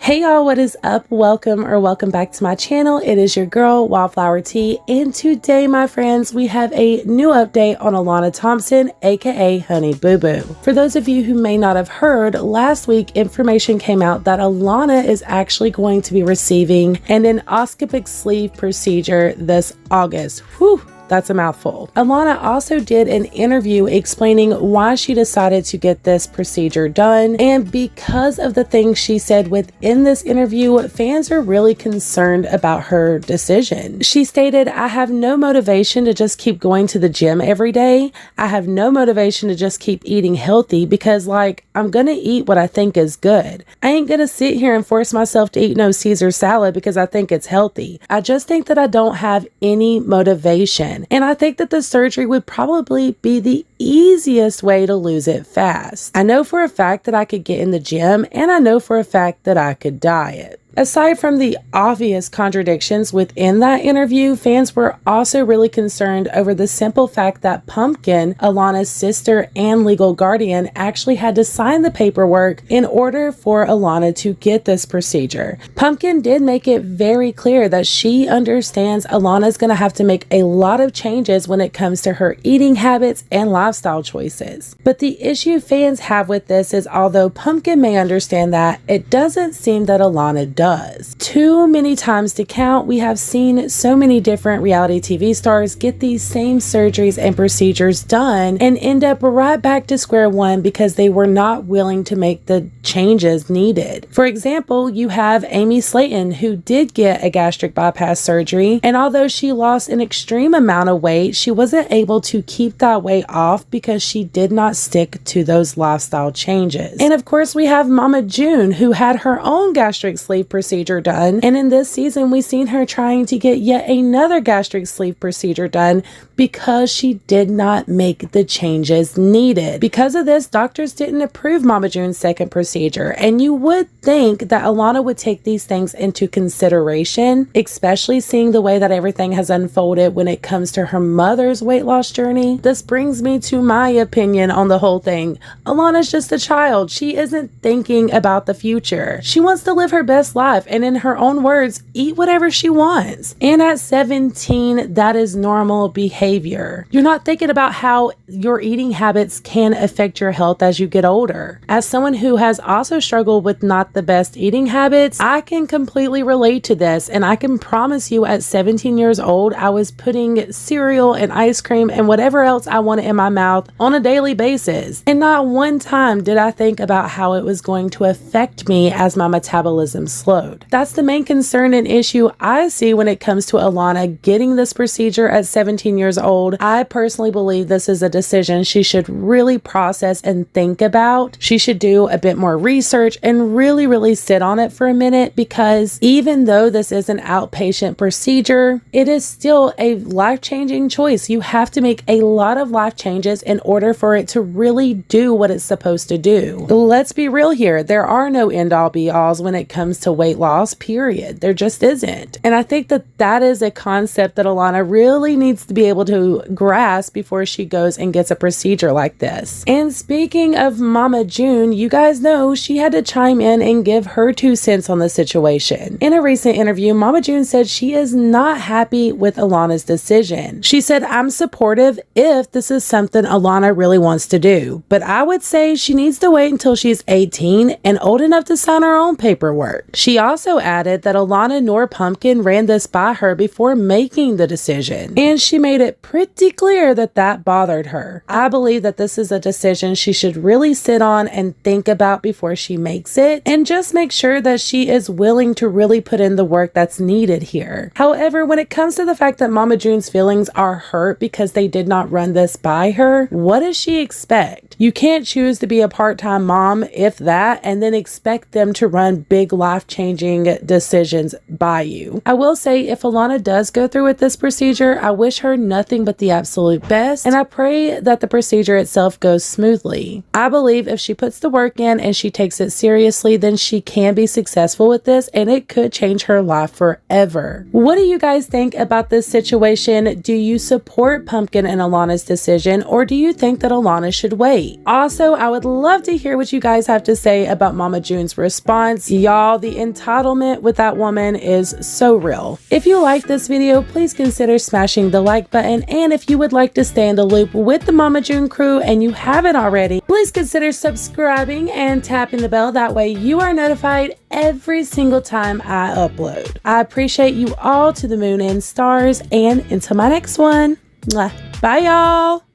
Hey y'all, what is up? Welcome back to my channel. It is your girl Wildflower Tea, and today, my friends, we have a new update on Alana Thompson, aka Honey Boo Boo. For those of you who may not have heard, last week information came out that Alana is actually going to be receiving an endoscopic sleeve procedure this August. Whew! That's a mouthful. Alana also did an interview explaining why she decided to get this procedure done, and because of the things she said within this interview, fans are really concerned about her decision. She stated, "I have no motivation to just keep going to the gym every day. I have no motivation to just keep eating healthy because, I'm gonna eat what I think is good. I ain't gonna sit here and force myself to eat no Caesar salad because I think it's healthy. I just think that I don't have any motivation. And I think that the surgery would probably be the easiest way to lose it fast. I know for a fact that I could get in the gym, and I know for a fact that I could diet." Aside from the obvious contradictions within that interview, fans were also really concerned over the simple fact that Pumpkin, Alana's sister and legal guardian, actually had to sign the paperwork in order for Alana to get this procedure. Pumpkin did make it very clear that she understands Alana's going to have to make a lot of changes when it comes to her eating habits and lifestyle choices. But the issue fans have with this is, although Pumpkin may understand that, it doesn't seem that Alana does. Too many times to count, we have seen so many different reality TV stars get these same surgeries and procedures done and end up right back to square one because they were not willing to make the changes needed. For example, you have Amy Slayton, who did get a gastric bypass surgery, and although she lost an extreme amount of weight, she wasn't able to keep that weight off because she did not stick to those lifestyle changes. And of course, we have Mama June, who had her own gastric sleeve procedure done, and in this season we've seen her trying to get yet another gastric sleeve procedure done because she did not make the changes needed. Because of this, doctors didn't approve Mama June's second procedure, and you would think that Alana would take these things into consideration, especially seeing the way that everything has unfolded when it comes to her mother's weight loss journey. This brings me to my opinion on the whole thing. Alana's just a child. She isn't thinking about the future. She wants to live her best life, and in her own words, eat whatever she wants. And at 17, that is normal behavior. You're not thinking about how your eating habits can affect your health as you get older. As someone who has also struggled with not the best eating habits, I can completely relate to this, and I can promise you at 17 years old, I was putting cereal and ice cream and whatever else I wanted in my mouth on a daily basis. And not one time did I think about how it was going to affect me as my metabolism slowed. That's the main concern and issue I see when it comes to Alana getting this procedure at 17 years old. I personally believe this is a decision she should really process and think about. She should do a bit more research and really sit on it for a minute, because even though this is an outpatient procedure, it is still a life-changing choice. You have to make a lot of life changes in order for it to really do what it's supposed to do. Let's be real here. There are no end-all be-alls when it comes to weight loss, period. There just isn't. And I think that that is a concept that Alana really needs to be able to grasp before she goes and gets a procedure like this. And speaking of Mama June, you guys know she had to chime in and give her 2 cents on the situation. In a recent interview, Mama June said she is not happy with Alana's decision. She said, "I'm supportive if this is something Alana really wants to do, but I would say she needs to wait until she's 18 and old enough to sign her own paperwork." She also added that Alana nor Pumpkin ran this by her before making the decision, and she made it pretty clear that that bothered her. I believe that this is a decision she should really sit on and think about before she makes it, and just make sure that she is willing to really put in the work that's needed here. However, when it comes to the fact that Mama June's feelings are hurt because they did not run this by her, what does she expect? You can't choose to be a part-time mom, if that, and then expect them to run big life-changing decisions by you. I will say, if Alana does go through with this procedure, I wish her nothing but the absolute best, and I pray that the procedure itself goes smoothly. I believe if she puts the work in and she takes it seriously, then she can be successful with this, and it could change her life forever. What do you guys think about this situation? Do you support Pumpkin and Alana's decision, or do you think that Alana should wait? sweet. Also, I would love to hear what you guys have to say about Mama June's response. Y'all, the entitlement with that woman is so real. If you like this video, please consider smashing the like button, and if you would like to stay in the loop with the Mama June crew and you haven't already, please consider subscribing and tapping the bell. That way you are notified every single time I upload. I appreciate you all to the moon and stars, and until my next one, bye y'all.